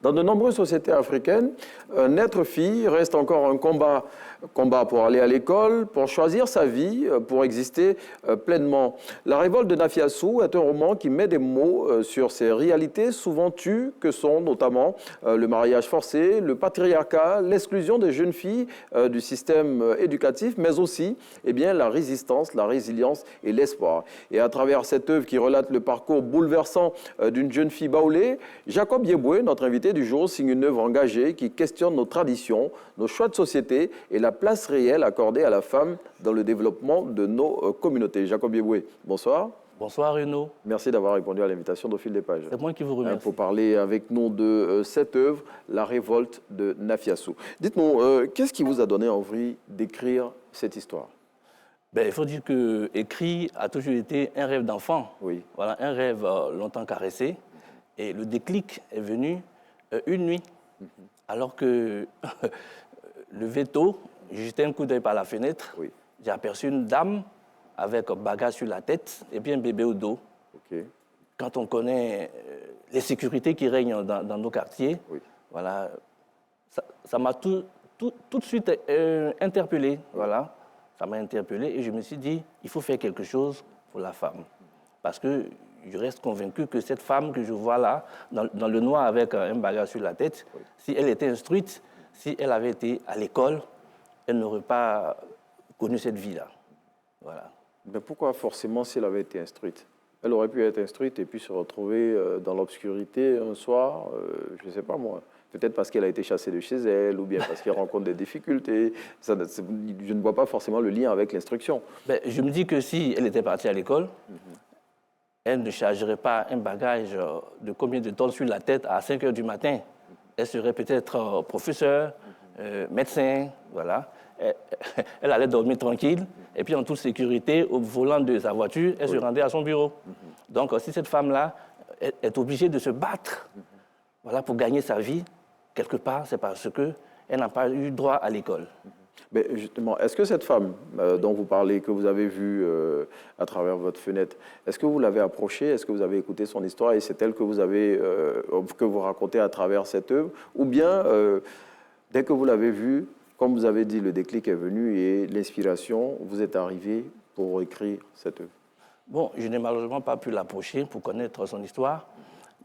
Dans de nombreuses sociétés africaines, naître fille reste encore un combat pour aller à l'école, pour choisir sa vie, pour exister pleinement. La révolte de Nafiassou est un roman qui met des mots sur ces réalités souvent tues que sont notamment le mariage forcé, le patriarcat, l'exclusion des jeunes filles du système éducatif, mais aussi la résistance, la résilience et l'espoir. Et à travers cette œuvre qui relate le parcours bouleversant d'une jeune fille baoulée, Jacob Yeboué, notre invité du jour, signe une œuvre engagée qui questionne nos traditions, nos choix de société et la place réelle accordée à la femme dans le développement de nos communautés. Jacob Yeboué, bonsoir. Bonsoir Renaud. Merci d'avoir répondu à l'invitation d'Au fil des pages. C'est moi qui vous remercie. Pour parler avec nous de cette œuvre, La révolte de Nafiassou. Dites-nous, qu'est-ce qui vous a donné envie d'écrire cette histoire? Il faut dire que écrit a toujours été un rêve d'enfant. Oui. Voilà, un rêve longtemps caressé. Et le déclic est venu une nuit, alors que le veto, j'ai jeté un coup d'œil par la fenêtre, oui. J'ai aperçu une dame avec un bagage sur la tête et puis un bébé au dos. Okay. Quand on connaît les sécurités qui règnent dans nos quartiers, oui. Voilà, ça m'a tout de suite interpellé. Oui. Voilà, ça m'a interpellé et je me suis dit, il faut faire quelque chose pour la femme. Parce que je reste convaincu que cette femme que je vois là, dans le noir avec un bagage sur la tête, oui. Si elle était instruite, si elle avait été à l'école, elle n'aurait pas connu cette vie-là. Voilà. Mais pourquoi forcément si elle avait été instruite? Elle aurait pu être instruite et puis se retrouver dans l'obscurité un soir, je ne sais pas moi. Peut-être parce qu'elle a été chassée de chez elle ou bien parce qu'elle rencontre des difficultés. Je ne vois pas forcément le lien avec l'instruction. Je me dis que si elle était partie à l'école, elle ne chargerait pas un bagage de combien de tonnes sur la tête à 5 heures du matin. Elle serait peut-être professeure, médecin, voilà. Elle allait dormir tranquille et puis en toute sécurité, au volant de sa voiture, elle se rendait à son bureau. Donc si cette femme-là est obligée de se battre voilà, pour gagner sa vie, quelque part, c'est parce qu'elle n'a pas eu droit à l'école. Mais justement, est-ce que cette femme dont vous parlez, que vous avez vue à travers votre fenêtre, est-ce que vous l'avez approchée, est-ce que vous avez écouté son histoire et c'est elle que vous racontez à travers cette œuvre? Ou bien, dès que vous l'avez vue, comme vous avez dit, le déclic est venu et l'inspiration, vous êtes arrivé pour écrire cette œuvre? Bon, je n'ai malheureusement pas pu l'approcher pour connaître son histoire,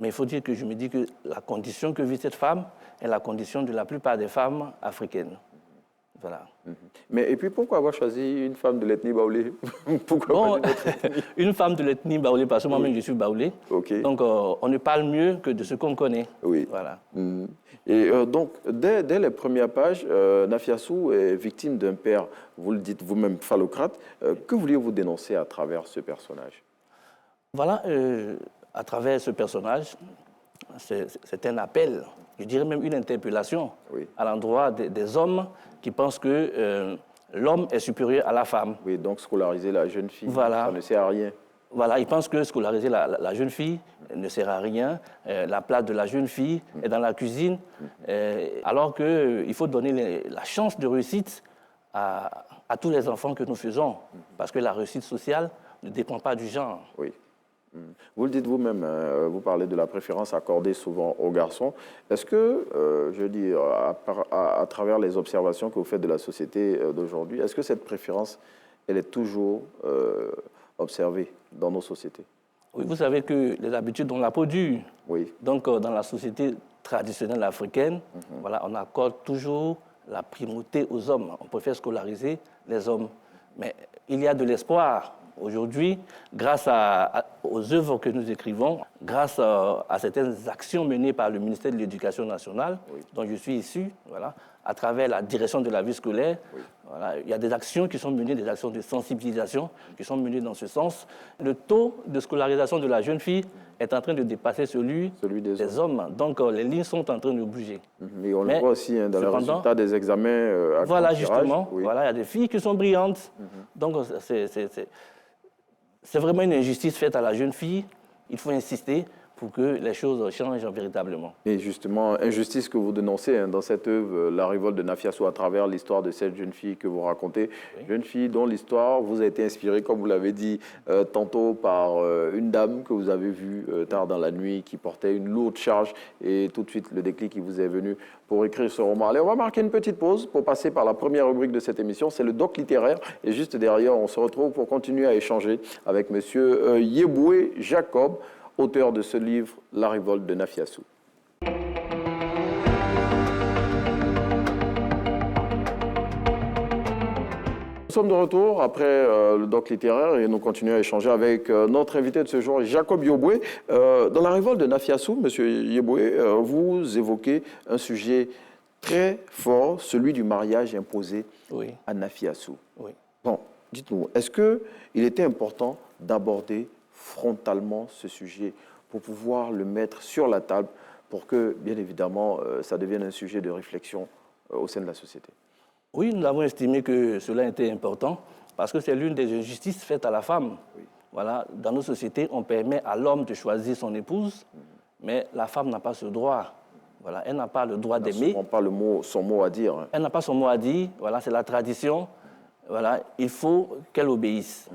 mais il faut dire que je me dis que la condition que vit cette femme est la condition de la plupart des femmes africaines. Voilà. Mais et puis pourquoi avoir choisi une femme de l'ethnie baoulé? Pourquoi une femme de l'ethnie baoulé, parce que moi-même je suis baoulé. Okay. Donc on ne parle mieux que de ce qu'on connaît. Oui. Voilà. Et donc, dès les premières pages, Nafiassou est victime d'un père, vous le dites vous-même, phallocrate. Que vouliez-vous dénoncer à travers ce personnage? Voilà, à travers ce personnage, c'est un appel, je dirais même une interpellation à l'endroit des hommes qui pensent que l'homme est supérieur à la femme. Oui, donc scolariser la jeune fille, voilà. Ça ne sert à rien. Voilà, ils pensent que scolariser la jeune fille ne sert à rien. La place de la jeune fille est dans la cuisine, alors qu'il faut donner la chance de réussite à tous les enfants que nous faisons, parce que la réussite sociale ne dépend pas du genre. Oui. Vous le dites vous-même, vous parlez de la préférence accordée souvent aux garçons. Est-ce que, je dis, à travers les observations que vous faites de la société d'aujourd'hui, est-ce que cette préférence, elle est toujours observée dans nos sociétés? Oui, vous savez que les habitudes ont la peau dure. Oui. Donc, dans la société traditionnelle africaine, voilà, on accorde toujours la primauté aux hommes. On préfère scolariser les hommes. Mais il y a de l'espoir. Aujourd'hui, grâce aux œuvres que nous écrivons, grâce à certaines actions menées par le ministère de l'Éducation nationale, dont je suis issu, voilà, à travers la direction de la vie scolaire, voilà, il y a des actions qui sont menées, des actions de sensibilisation qui sont menées dans ce sens. Le taux de scolarisation de la jeune fille est en train de dépasser celui des hommes. Donc, les lignes sont en train de bouger. Et on le voit aussi dans le résultat des examens à voilà, justement. Voilà, il y a des filles qui sont brillantes. Donc, c'est vraiment une injustice faite à la jeune fille. Il faut insister pour que les choses changent véritablement. Et justement, injustice que vous dénoncez dans cette œuvre, La révolte de Nafiassou, à travers l'histoire de cette jeune fille que vous racontez. Oui. Jeune fille dont l'histoire vous a été inspirée, comme vous l'avez dit tantôt, par une dame que vous avez vue tard dans la nuit, qui portait une lourde charge, et tout de suite le déclic qui vous est venu pour écrire ce roman. Allez, on va marquer une petite pause pour passer par la première rubrique de cette émission, c'est le doc littéraire. Et juste derrière, on se retrouve pour continuer à échanger avec monsieur Yeboué Jacob, auteur de ce livre, La révolte de Nafiassou. Nous sommes de retour après le doc littéraire et nous continuons à échanger avec notre invité de ce jour, Jacob Yeboué. Dans La révolte de Nafiassou, monsieur Yeboué, vous évoquez un sujet très fort, celui du mariage imposé à Nafiassou. Oui. Bon, dites-nous, est-ce qu'il était important d'aborder frontalement ce sujet pour pouvoir le mettre sur la table pour que, bien évidemment, ça devienne un sujet de réflexion au sein de la société? Oui, nous avons estimé que cela était important parce que c'est l'une des injustices faites à la femme. Oui. Voilà, dans nos sociétés, on permet à l'homme de choisir son épouse, mais la femme n'a pas ce droit. Voilà, elle n'a pas le droit d'aimer. Elle n'a pas son mot à dire. Hein. Elle n'a pas son mot à dire. Voilà, c'est la tradition. Voilà, il faut qu'elle obéisse.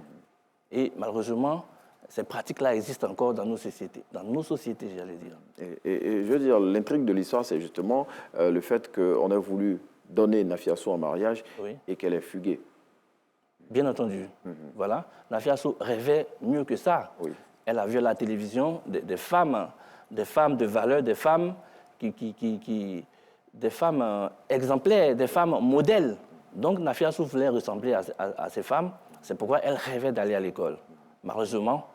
Et malheureusement, ces pratiques-là existent encore dans nos sociétés, j'allais dire. Et je veux dire, l'intrigue de l'histoire, c'est justement le fait qu'on a voulu donner Nafiassou en mariage et qu'elle est fuguée. Bien entendu. Voilà. Nafiassou rêvait mieux que ça. Oui. Elle a vu à la télévision des femmes de valeur, des femmes des femmes exemplaires, des femmes modèles. Donc Nafiassou voulait ressembler à ces femmes. C'est pourquoi elle rêvait d'aller à l'école. Malheureusement,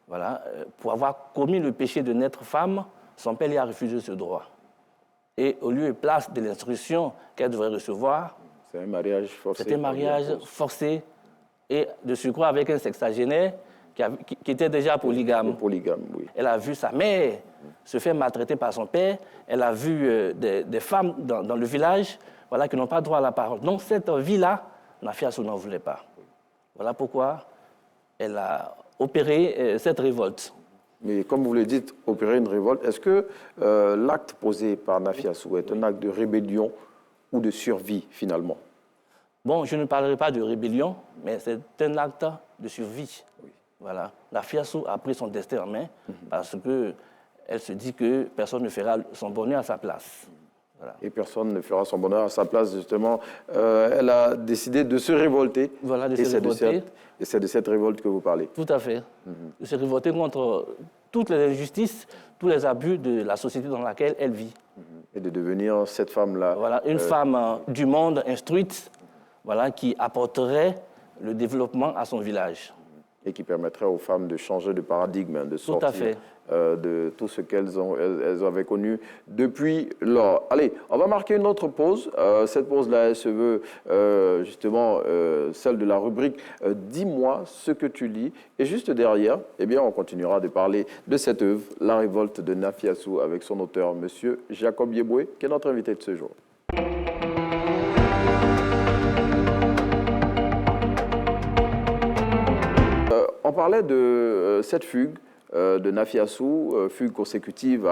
voilà, pour avoir commis le péché de naître femme, son père lui a refusé ce droit. Et au lieu et place de l'instruction qu'elle devrait recevoir, c'est un mariage forcé. C'était un mariage forcé et de surcroît avec un sexagénaire qui était déjà polygame. Polygame, oui. Elle a vu sa mère se faire maltraiter par son père. Elle a vu des femmes dans le village voilà, qui n'ont pas droit à la parole. Donc cette vie-là, Nafiassou n'en voulait pas. Voilà pourquoi elle a opéré cette révolte. Mais comme vous le dites, opérer une révolte, est-ce que l'acte posé par Nafiassou est un acte de rébellion ou de survie, finalement? Bon, je ne parlerai pas de rébellion, mais c'est un acte de survie. Oui. Voilà. Nafiassou a pris son destin en main parce qu'elle se dit que personne ne fera son bonheur à sa place. Voilà. Et personne ne fera son bonheur à sa place, justement. Elle a décidé de se révolter. Voilà, de se révolter. Et c'est de cette révolte que vous parlez. Tout à fait. De se révolter contre toutes les injustices, tous les abus de la société dans laquelle elle vit. Et de devenir cette femme-là. Voilà, une femme du monde instruite, voilà, qui apporterait le développement à son village. Et qui permettrait aux femmes de changer de paradigme, de sortir de tout ce elles avaient connu depuis lors. Allez, on va marquer une autre pause. Cette pause-là, elle se veut justement celle de la rubrique « Dis-moi ce que tu lis ». Et juste derrière, eh bien, on continuera de parler de cette œuvre, La révolte de Nafiassou, avec son auteur, M. Jacob Yeboué, qui est notre invité de ce jour. On parlait de cette fugue de Nafiassou, fugue consécutive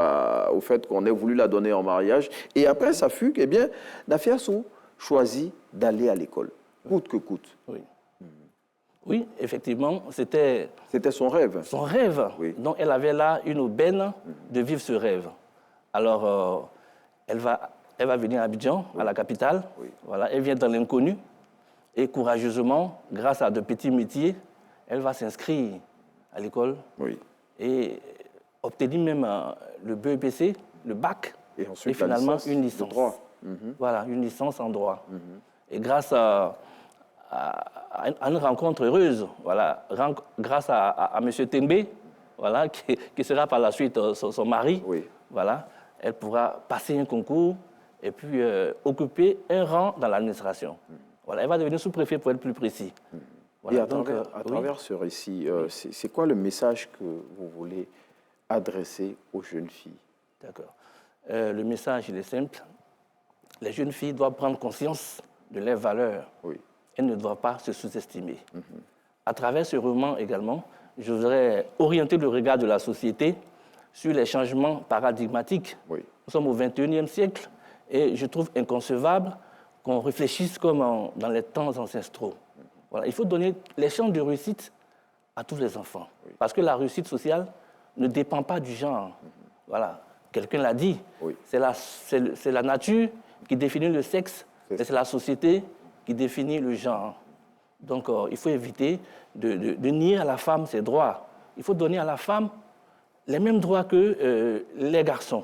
au fait qu'on ait voulu la donner en mariage. Et après sa fugue, eh bien, Nafiassou choisit d'aller à l'école, coûte que coûte. Oui, oui, effectivement, c'était... C'était son rêve. Son rêve. Oui. Donc, elle avait là une aubaine de vivre ce rêve. Alors, elle va venir à Abidjan, à la capitale. Oui. Voilà, elle vient dans l'inconnu. Et courageusement, grâce à de petits métiers, elle va s'inscrire à l'école et obtenir même le BEPC, le bac, et ensuite finalement une licence. De droit. Voilà, une licence en droit. Et grâce à une rencontre heureuse, voilà, grâce à M. Tembe, voilà, qui sera par la suite son mari, voilà, elle pourra passer un concours et puis occuper un rang dans l'administration. Voilà, elle va devenir sous-préfet pour être plus précis. Voilà, et à travers ce récit, c'est quoi le message que vous voulez adresser aux jeunes filles? D'accord. Le message, il est simple. Les jeunes filles doivent prendre conscience de leurs valeurs. Oui. Elles ne doivent pas se sous-estimer. À travers ce roman également, je voudrais orienter le regard de la société sur les changements paradigmatiques. Oui. Nous sommes au XXIe siècle et je trouve inconcevable qu'on réfléchisse comme dans les temps ancestraux. Voilà, il faut donner les chances de réussite à tous les enfants. Oui. Parce que la réussite sociale ne dépend pas du genre. Voilà, quelqu'un l'a dit. Oui. C'est la nature qui définit le sexe et c'est la société qui définit le genre. Donc, il faut éviter de nier à la femme ses droits. Il faut donner à la femme les mêmes droits que les garçons.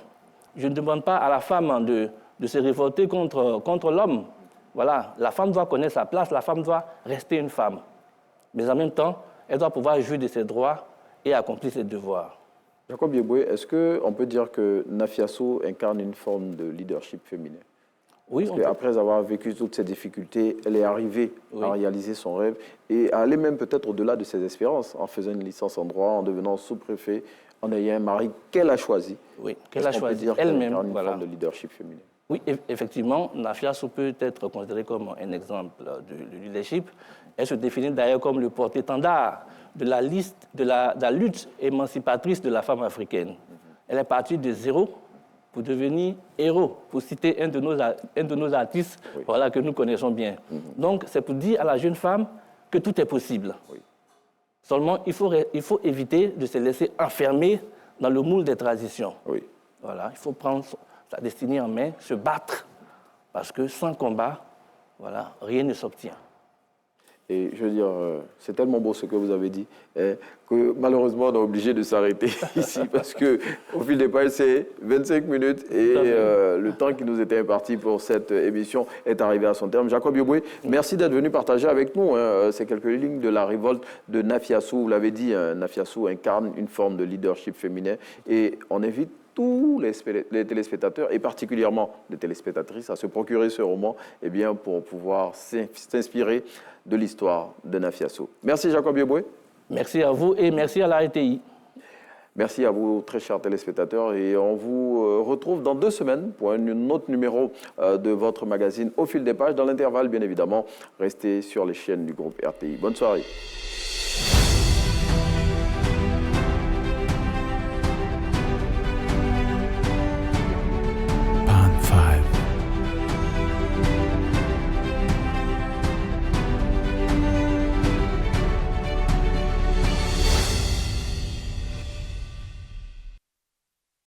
Je ne demande pas à la femme de se révolter contre l'homme. Voilà, la femme doit connaître sa place, la femme doit rester une femme. Mais en même temps, elle doit pouvoir jouir de ses droits et accomplir ses devoirs. Jacob Yeboé, est-ce qu'on peut dire que Nafiasso incarne une forme de leadership féminin? Oui, parce qu'après avoir vécu toutes ces difficultés, elle est arrivée à réaliser son rêve et à aller même peut-être au-delà de ses espérances en faisant une licence en droit, en devenant sous-préfet, en ayant un mari qu'elle a choisi. Oui, qu'elle a choisi elle-même. Une forme de leadership féminin. Oui, effectivement, Nafiasso peut être considérée comme un exemple de leadership. Elle se définit d'ailleurs comme le porte-étendard de la lutte émancipatrice de la femme africaine. Elle est partie de zéro pour devenir héros, pour citer un de nos artistes voilà, que nous connaissons bien. Donc, c'est pour dire à la jeune femme que tout est possible. Seulement, il faut éviter de se laisser enfermer dans le moule des traditions. Voilà, il faut prendre sa destinée en main, se battre, parce que sans combat, voilà, rien ne s'obtient. Et je veux dire, c'est tellement beau ce que vous avez dit, que malheureusement, on est obligé de s'arrêter ici, parce qu'au fil des pages, c'est 25 minutes, et le temps qui nous était imparti pour cette émission est arrivé à son terme. Jacob Yeboé, merci d'être venu partager avec nous ces quelques lignes de la révolte de Nafiasso. Vous l'avez dit, Nafiasso incarne une forme de leadership féminin, et on invite tous les téléspectateurs, et particulièrement les téléspectatrices, à se procurer ce roman pour pouvoir s'inspirer de l'histoire de Nafiasso. Merci Jacob Yeboé. Merci à vous et merci à la RTI. Merci à vous, très chers téléspectateurs, et on vous retrouve dans 2 semaines pour un autre numéro de votre magazine Au fil des pages. Dans l'intervalle, bien évidemment, restez sur les chaînes du groupe RTI. Bonne soirée.